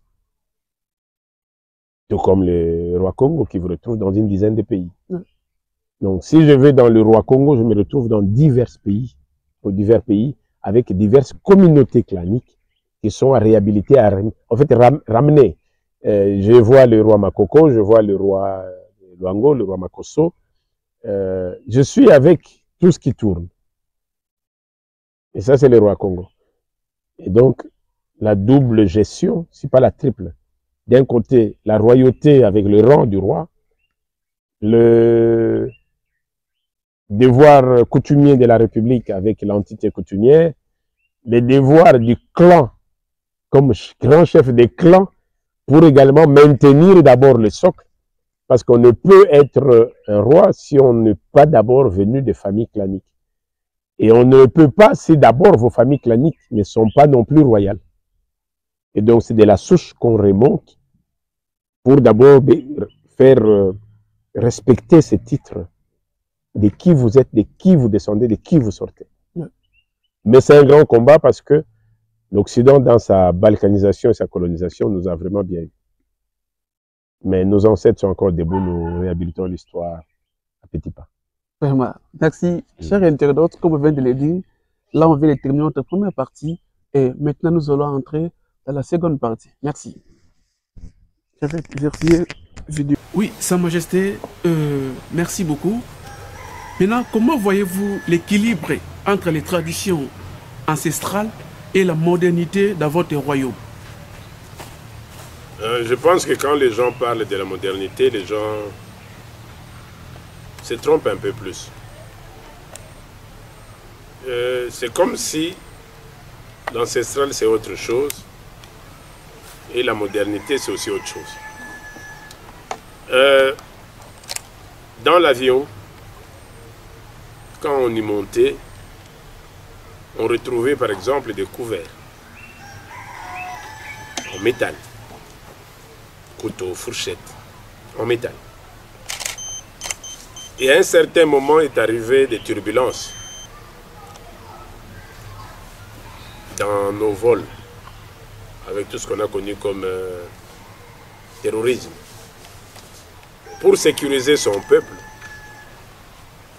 Tout comme le roi Congo qui vous retrouve dans une dizaine de pays. Donc si je vais dans le roi Congo, je me retrouve dans divers pays avec diverses communautés claniques qui sont à réhabiliter, en fait ramener. Je vois le roi Makoko, je vois le roi Luango, le roi Makosso. Je suis avec tout ce qui tourne. Et ça, c'est le roi Congo. Et donc, la double gestion, si pas la triple. D'un côté, la royauté avec le rang du roi, le devoir coutumier de la République avec l'entité coutumière, les devoirs du clan comme grand chef des clans pour également maintenir d'abord le socle, parce qu'on ne peut être un roi si on n'est pas d'abord venu de familles claniques. Et on ne peut pas si d'abord vos familles claniques ne sont pas non plus royales. Et donc c'est de la souche qu'on remonte pour d'abord faire respecter ces titres de qui vous êtes, de qui vous descendez, de qui vous sortez. Mais c'est un grand combat parce que l'Occident, dans sa balkanisation et sa colonisation, nous a vraiment bien eu. Mais nos ancêtres sont encore debout, nous réhabilitons l'histoire à petits pas. Vraiment. Merci. Chers internautes, comme je viens de le dire, là on vient de terminer notre première partie et maintenant nous allons entrer dans la seconde partie. Merci. Je vais vérifier vidéo. Oui, Sa Majesté, merci beaucoup. Maintenant, comment voyez-vous l'équilibre entre les traditions ancestrales et la modernité dans votre royaume? Je pense que quand les gens parlent de la modernité, les gens se trompent un peu plus. C'est comme si l'ancestral c'est autre chose et la modernité c'est aussi autre chose. Dans l'avion, quand on y montait, on retrouvait par exemple des couverts en métal, couteau, fourchette, en métal. Et à un certain moment est arrivé des turbulences dans nos vols, avec tout ce qu'on a connu comme terrorisme. Pour sécuriser son peuple,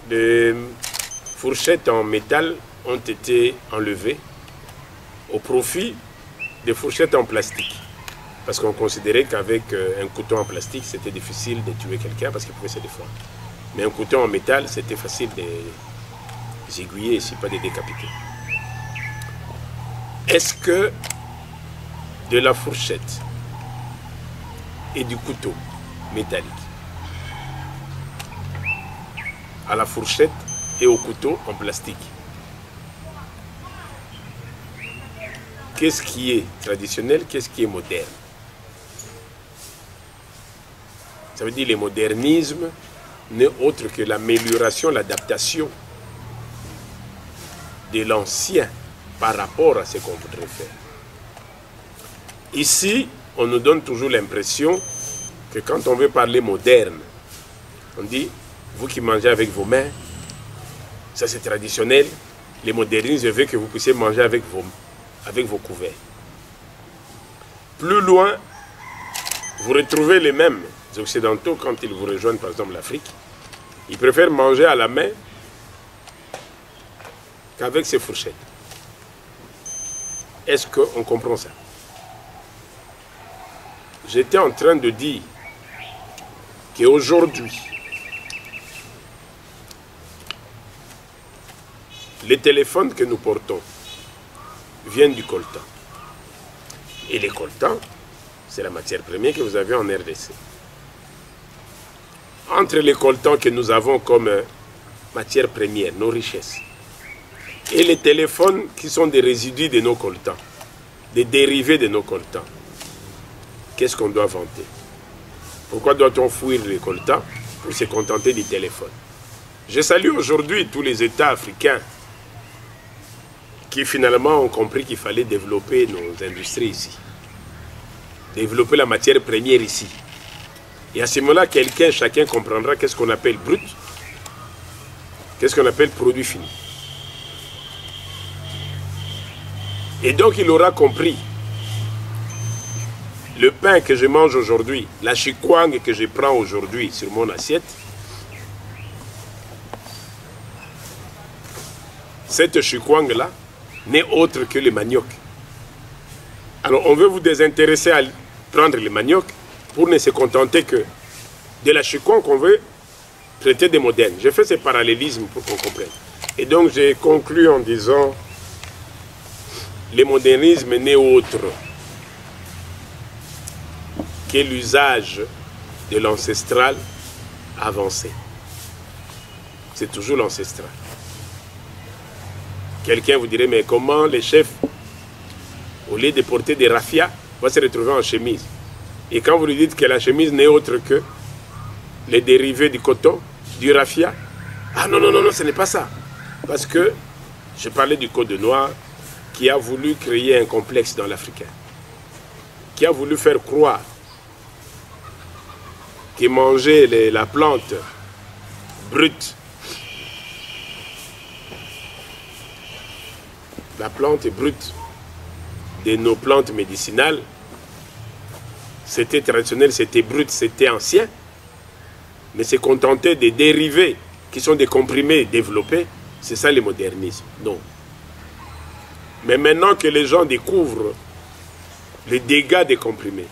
les fourchettes en métal ont été enlevées au profit des fourchettes en plastique. Parce qu'on considérait qu'avec un couteau en plastique, c'était difficile de tuer quelqu'un parce qu'il pouvait se défendre. Mais un couteau en métal, c'était facile de les aiguiller, si pas de décapiter. Est-ce que de la fourchette et du couteau métallique à la fourchette et au couteau en plastique, qu'est-ce qui est traditionnel, qu'est-ce qui est moderne? Ça veut dire que le modernisme n'est autre que l'amélioration, l'adaptation de l'ancien par rapport à ce qu'on voudrait faire. Ici, on nous donne toujours l'impression que quand on veut parler moderne, on dit, vous qui mangez avec vos mains, ça c'est traditionnel, les modernistes veulent que vous puissiez manger avec vos couverts. Plus loin, vous retrouvez les mêmes occidentaux quand ils vous rejoignent par exemple l'Afrique. Ils préfèrent manger à la main qu'avec ces fourchettes. Est-ce qu'on comprend ça? J'étais en train de dire qu'aujourd'hui, les téléphones que nous portons viennent du coltan. Et les coltans, c'est la matière première que vous avez en RDC. Entre les coltans que nous avons comme matière première, nos richesses, et les téléphones qui sont des résidus de nos coltans, des dérivés de nos coltans, qu'est-ce qu'on doit vanter? Pourquoi doit-on fuir les coltans pour se contenter du téléphone? Je salue aujourd'hui tous les États africains qui finalement ont compris qu'il fallait développer nos industries ici. Développer la matière première ici. Et à ce moment-là, chacun comprendra qu'est-ce qu'on appelle brut, qu'est-ce qu'on appelle produit fini. Et donc il aura compris. Le pain que je mange aujourd'hui, la chikwang que je prends aujourd'hui sur mon assiette, cette chikwang-là n'est autre que le manioc. Alors on veut vous désintéresser à prendre le manioc pour ne se contenter que de la chikwang qu'on veut traiter de moderne. J'ai fait ce parallélisme pour qu'on comprenne. Et donc j'ai conclu en disant le modernisme n'est autre que l'usage de l'ancestral avancé. C'est toujours l'ancestral. Quelqu'un vous dirait, mais comment les chefs, au lieu de porter des raffias, vont se retrouver en chemise? Et quand vous lui dites que la chemise n'est autre que les dérivés du coton, du raffia, ah non, non, non, non, ce n'est pas ça. Parce que je parlais du code noir qui a voulu créer un complexe dans l'Africain, qui a voulu faire croire que manger la plante brute, la plante brute de nos plantes médicinales, c'était traditionnel, c'était brut, c'était ancien, mais c'est contenter des dérivés qui sont des comprimés développés, c'est ça le modernisme. Non. Mais maintenant que les gens découvrent les dégâts des comprimés,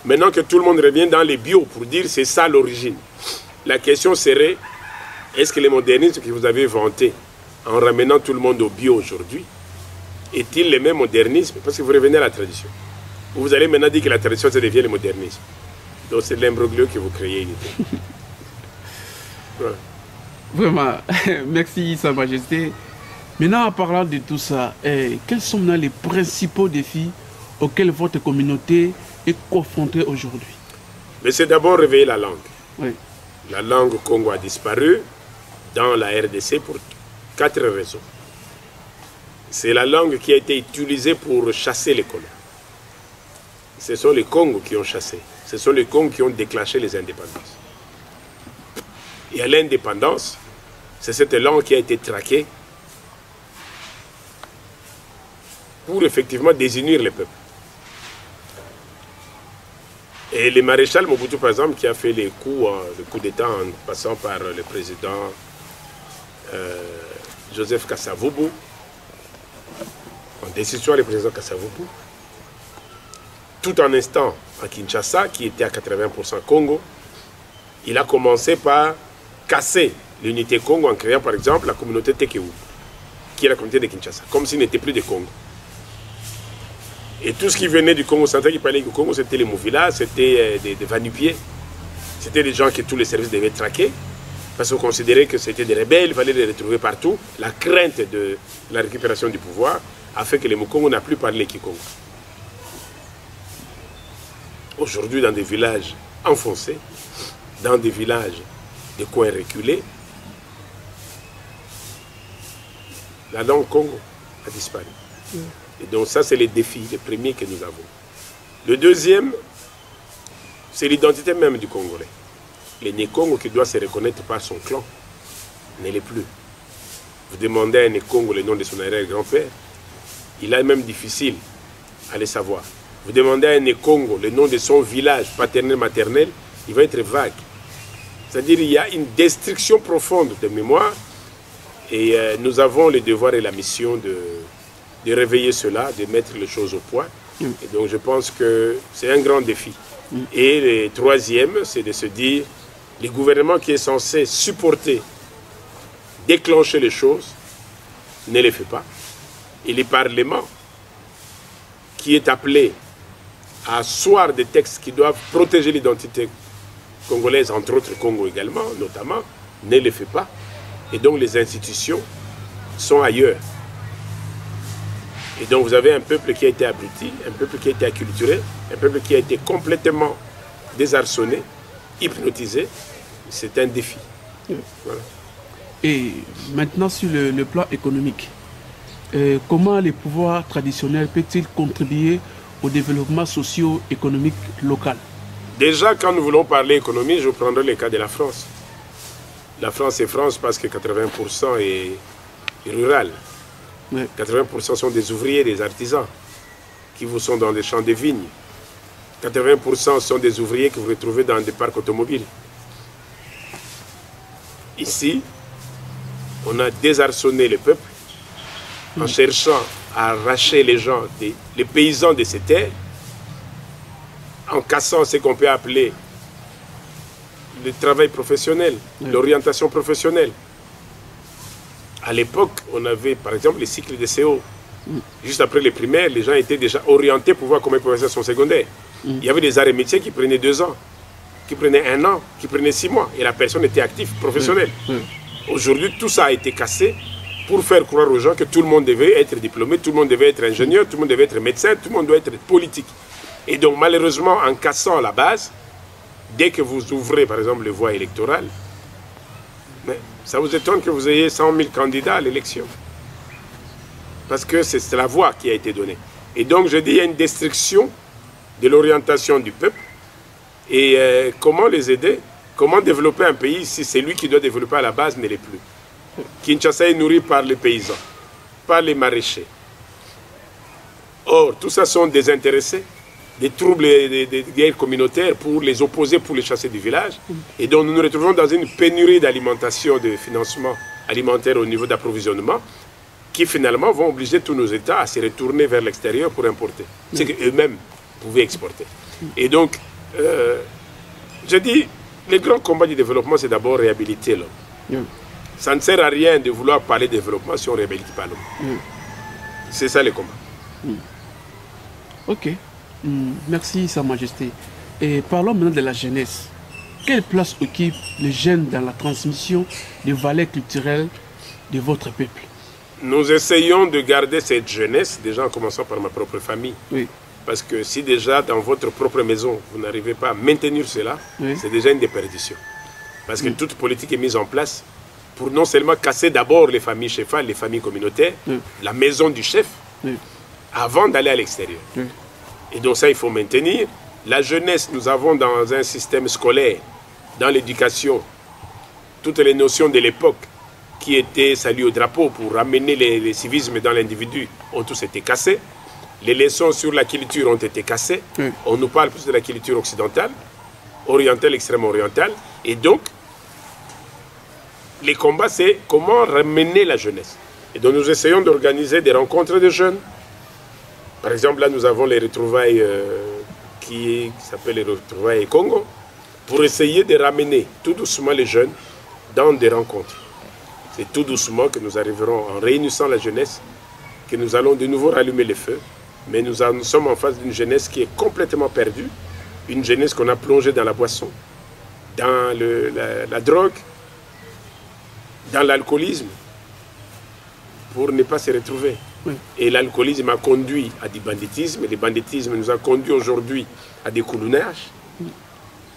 maintenant que tout le monde revient dans les bio pour dire c'est ça l'origine, la question serait, est-ce que le modernisme que vous avez vanté en ramenant tout le monde au bio aujourd'hui, est-il le même modernisme? Parce que vous revenez à la tradition. Vous allez maintenant dire que la tradition, ça devient le modernisme. Donc c'est l'imbroglio que vous créez. Ouais. Vraiment, merci Sa Majesté. Maintenant, en parlant de tout ça, quels sont maintenant les principaux défis auxquels votre communauté est confrontée aujourd'hui? Mais c'est d'abord réveiller la langue. Oui. La langue Congo a disparu dans la RDC pour 4 raisons. C'est la langue qui a été utilisée pour chasser les colons. Ce sont les Congos qui ont chassé. Ce sont les Congos qui ont déclenché les indépendances. Et à l'indépendance, c'est cette langue qui a été traquée pour effectivement désunir les peuples. Et le maréchal Mobutu, par exemple, qui a fait le coup d'État en passant par le président Joseph Kasavubu, en décision le président Kasavubu, tout en instant à Kinshasa, qui était à 80% Congo, il a commencé par casser l'unité Congo en créant par exemple la communauté Tekewu, qui est la communauté de Kinshasa, comme s'il n'était plus de Congo. Et tout ce qui venait du Congo central, qui parlait du Congo, c'était les Mouvila, c'était des Vanupiers, c'était des gens que tous les services devaient traquer, parce qu'on considérait que c'était des rebelles, il fallait les retrouver partout. La crainte de la récupération du pouvoir a fait que les Mukongo n'a plus parlé Kikongo. Aujourd'hui, dans des villages enfoncés, dans des villages de coins reculés, la langue Congo a disparu. Et donc ça, c'est les défis, les premiers que nous avons. Le deuxième, c'est l'identité même du Congolais. Le Né-Congo qui doit se reconnaître par son clan ne l'est plus. Vous demandez à un Né-Congo le nom de son arrière-grand-père, il est même difficile à le savoir. Vous demandez à un Né-Congo le nom de son village paternel-maternel, il va être vague. C'est-à-dire qu'il y a une destruction profonde de mémoire et nous avons le devoir et la mission de réveiller cela, de mettre les choses au point. Et donc je pense que c'est un grand défi. Et le troisième, c'est de se dire, le gouvernement qui est censé supporter, déclencher les choses, ne les fait pas. Et le Parlement, qui est appelé à asseoir des textes qui doivent protéger l'identité congolaise, entre autres Congo également, notamment, ne les fait pas. Et donc les institutions sont ailleurs. Et donc vous avez un peuple qui a été abruti, un peuple qui a été acculturé, un peuple qui a été complètement désarçonné, hypnotisé. C'est un défi. Voilà. Et maintenant sur le plan économique, comment les pouvoirs traditionnels peuvent-ils contribuer au développement socio-économique local? Déjà, quand nous voulons parler économie, je prendrai le cas de la France. La France est France parce que 80% est rural. 80% sont des ouvriers, des artisans qui vous sont dans des champs de vignes. 80% sont des ouvriers que vous retrouvez dans des parcs automobiles. Ici, on a désarçonné le peuple en cherchant à arracher les gens, les paysans de ces terres, en cassant ce qu'on peut appeler le travail professionnel, l'orientation professionnelle. À l'époque, on avait par exemple les cycles de CO. Juste après les primaires, les gens étaient déjà orientés pour voir comment ils pouvaient faire son secondaire. Il y avait des arts et métiers qui prenaient 2 ans, qui prenaient 1 an, qui prenaient 6 mois. Et la personne était active, professionnelle. Aujourd'hui, tout ça a été cassé pour faire croire aux gens que tout le monde devait être diplômé, tout le monde devait être ingénieur, tout le monde devait être médecin, tout le monde doit être politique. Et donc, malheureusement, en cassant la base, dès que vous ouvrez, par exemple, les voies électorales, mais ça vous étonne que vous ayez 100 000 candidats à l'élection. Parce que c'est la voie qui a été donnée. Et donc, je dis, il y a une destruction de l'orientation du peuple. Et comment les aider? Comment développer un pays si c'est lui qui doit développer à la base ne l'est plus? Kinshasa est nourri par les paysans, par les maraîchers. Or, tout ça sont désintéressés, des troubles et des guerres communautaires pour les opposer, pour les chasser du village. Et donc nous nous retrouvons dans une pénurie d'alimentation, de financement alimentaire au niveau d'approvisionnement, qui finalement vont obliger tous nos États à se retourner vers l'extérieur pour importer, ce qu'eux-mêmes pouvaient exporter. Et donc, je dis, le grand combat du développement, c'est d'abord réhabiliter l'homme. Ça ne sert à rien de vouloir parler de développement si on ne réhabilite pas l'homme. C'est ça le combat. Ok. Merci, Sa Majesté. Et parlons maintenant de la jeunesse. Quelle place occupent les jeunes dans la transmission des valeurs culturelles de votre peuple? Nous essayons de garder cette jeunesse, déjà en commençant par ma propre famille. Oui. Parce que si déjà dans votre propre maison, vous n'arrivez pas à maintenir cela, Oui. c'est déjà une déperdition. Parce que toute politique est mise en place pour non seulement casser d'abord les familles chefales, les familles communautaires, la maison du chef, avant d'aller à l'extérieur. Et donc ça, il faut maintenir. La jeunesse, nous avons dans un système scolaire, dans l'éducation, toutes les notions de l'époque qui étaient saluées au drapeau pour amener les civismes dans l'individu ont tous été cassés. Les leçons sur la culture ont été cassées. On nous parle plus de la culture occidentale, orientale, extrêmement orientale. Et donc, les combats, c'est comment ramener la jeunesse. Et donc, nous essayons d'organiser des rencontres de jeunes. Par exemple, là, nous avons les retrouvailles qui s'appellent les retrouvailles Congo, pour essayer de ramener tout doucement les jeunes dans des rencontres. C'est tout doucement que nous arriverons, en réunissant la jeunesse, que nous allons de nouveau rallumer les feux. Mais nous sommes en face d'une jeunesse qui est complètement perdue, une jeunesse qu'on a plongée dans la boisson, dans la drogue, dans l'alcoolisme, pour ne pas se retrouver. Et l'alcoolisme a conduit à du banditisme, et le banditisme nous a conduit aujourd'hui à des coulounages.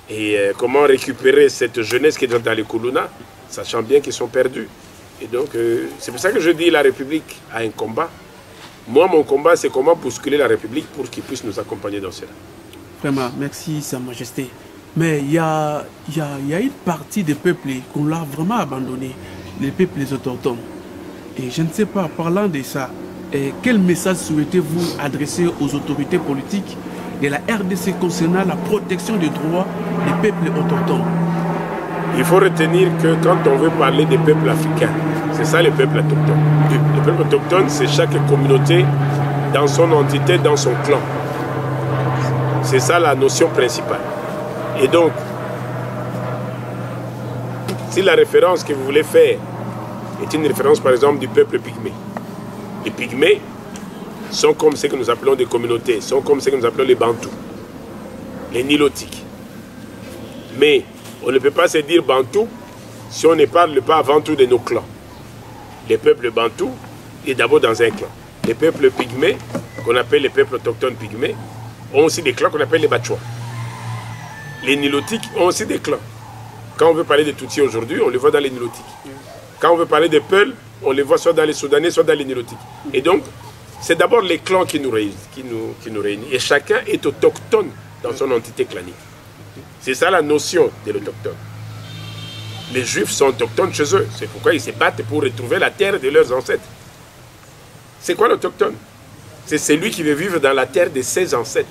Et comment récupérer cette jeunesse qui est dans les coulounats, sachant bien qu'ils sont perdus. Et donc, c'est pour ça que je dis la République a un combat. Moi, mon combat, c'est comment bousculer la République pour qu'ils puissent nous accompagner dans cela. Vraiment, merci, Sa Majesté. Mais il y a une partie des peuples qu'on l'a vraiment abandonné, les peuples autochtones. Et je ne sais pas, parlant de ça, quel message souhaitez-vous adresser aux autorités politiques de la RDC concernant la protection des droits des peuples autochtones? Il faut retenir que quand on veut parler des peuples africains, c'est ça les peuples autochtones. Les peuples autochtones, c'est chaque communauté dans son entité, dans son clan. C'est ça la notion principale. Et donc, si la référence que vous voulez faire est une référence par exemple du peuple pygmée, les pygmées sont comme ce que nous appelons des communautés, sont comme ce que nous appelons les bantous, les nilotiques. Mais on ne peut pas se dire bantou si on ne parle pas avant tout de nos clans. Les peuples bantous est d'abord dans un clan. Les peuples pygmées, qu'on appelle les peuples autochtones pygmées, ont aussi des clans qu'on appelle les Batchois. Les nilotiques ont aussi des clans. Quand on veut parler des Tutsis aujourd'hui, on les voit dans les nilotiques. Quand on veut parler des Peuls, on les voit soit dans les Soudanais, soit dans les nilotiques. Et donc, c'est d'abord les clans qui nous réunissent. Et chacun est autochtone dans son entité clanique. C'est ça la notion de l'autochtone. Les Juifs sont autochtones chez eux. C'est pourquoi ils se battent pour retrouver la terre de leurs ancêtres. C'est quoi l'autochtone? C'est celui qui veut vivre dans la terre de ses ancêtres.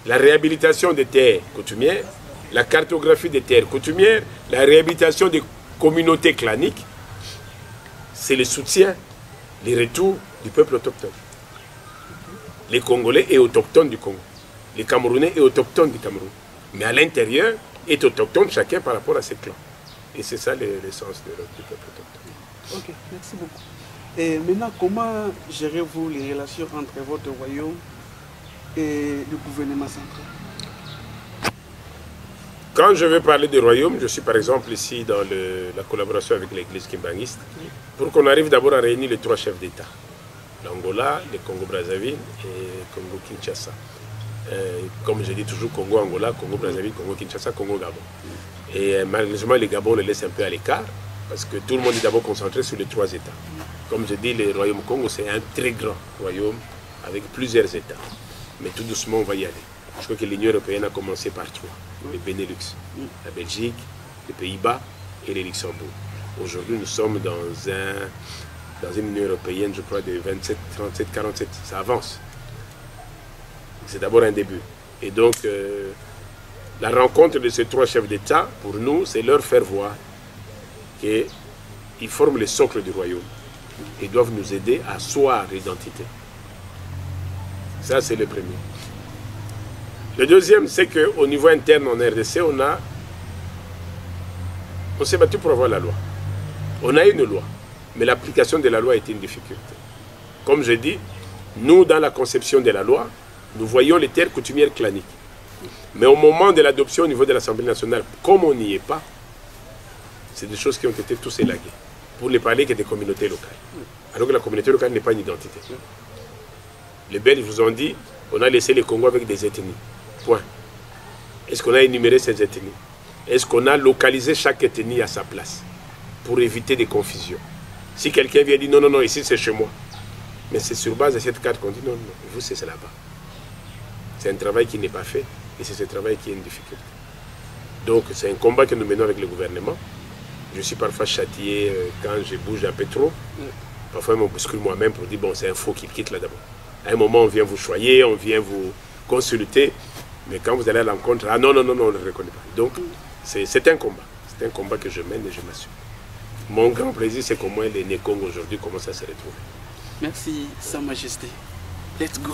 La réhabilitation des terres coutumières, la cartographie des terres coutumières, la réhabilitation des communautés claniques, c'est le soutien, les retours du peuple autochtone. Les Congolais est autochtone du Congo. Les Camerounais est autochtone du Cameroun. Mais à l'intérieur, est autochtone chacun par rapport à ses clans. Et c'est ça l'essence du peuple autochtone. Ok, merci beaucoup. Et maintenant, comment gérez-vous les relations entre votre royaume et le gouvernement central? Quand je veux parler du royaume, je suis par exemple ici dans la collaboration avec l'église kimbanguiste, pour qu'on arrive d'abord à réunir les trois chefs d'État. L'Angola, le Congo-Brazzaville et Congo-Kinshasa. Comme je dis toujours, Congo-Angola, Congo-Brazzaville, Congo-Kinshasa, Congo-Gabon. Et malheureusement, les Gabon les laissent un peu à l'écart, parce que tout le monde est d'abord concentré sur les trois États. Comme je dis, le royaume Congo, c'est un très grand royaume avec plusieurs États. Mais tout doucement, on va y aller. Je crois que l'Union européenne a commencé par trois. Le Benelux, la Belgique, les Pays-Bas et le Luxembourg. Aujourd'hui, nous sommes dans une Union européenne, je crois, de 27, 37, 47. Ça avance. C'est d'abord un début. Et donc, la rencontre de ces trois chefs d'État, pour nous, c'est leur faire voir qu'ils forment le socle du royaume. Ils doivent nous aider à asseoir l'identité. Ça, c'est le premier. Le deuxième, c'est qu'au niveau interne en RDC, on s'est battu pour avoir la loi. On a une loi, mais l'application de la loi a été une difficulté. Comme je dis, Nous, dans la conception de la loi, nous voyons les terres coutumières claniques. Mais au moment de l'adoption au niveau de l'Assemblée nationale, comme on n'y est pas, c'est des choses qui ont été tous élaguées, pour ne parler que des communautés locales. Alors que la communauté locale n'est pas une identité. Les Belges vous ont dit, on a laissé les Congos avec des ethnies. Point. Est-ce qu'on a énuméré ces ethnies? Est-ce qu'on a localisé chaque ethnie à sa place pour éviter des confusions? Si quelqu'un vient dire non, non, non, ici c'est chez moi. Mais c'est sur base de cette carte qu'on dit non, non, vous c'est là-bas. C'est un travail qui n'est pas fait et c'est ce travail qui est une difficulté. Donc c'est un combat que nous menons avec le gouvernement. Je suis parfois châtié quand je bouge un peu trop. Parfois je me bouscule moi-même pour dire bon c'est un faux qui quitte là d'abord. À un moment on vient vous choyer, on vient vous consulter. Mais quand vous allez à l'encontre, ah non, non, non, non, on ne le reconnaît pas. Donc c'est un combat. C'est un combat que je mène et je m'assure. Mon grand plaisir, c'est qu'au moins les Nekong aujourd'hui commencent à se retrouver. Merci, Sa Majesté. Let's go.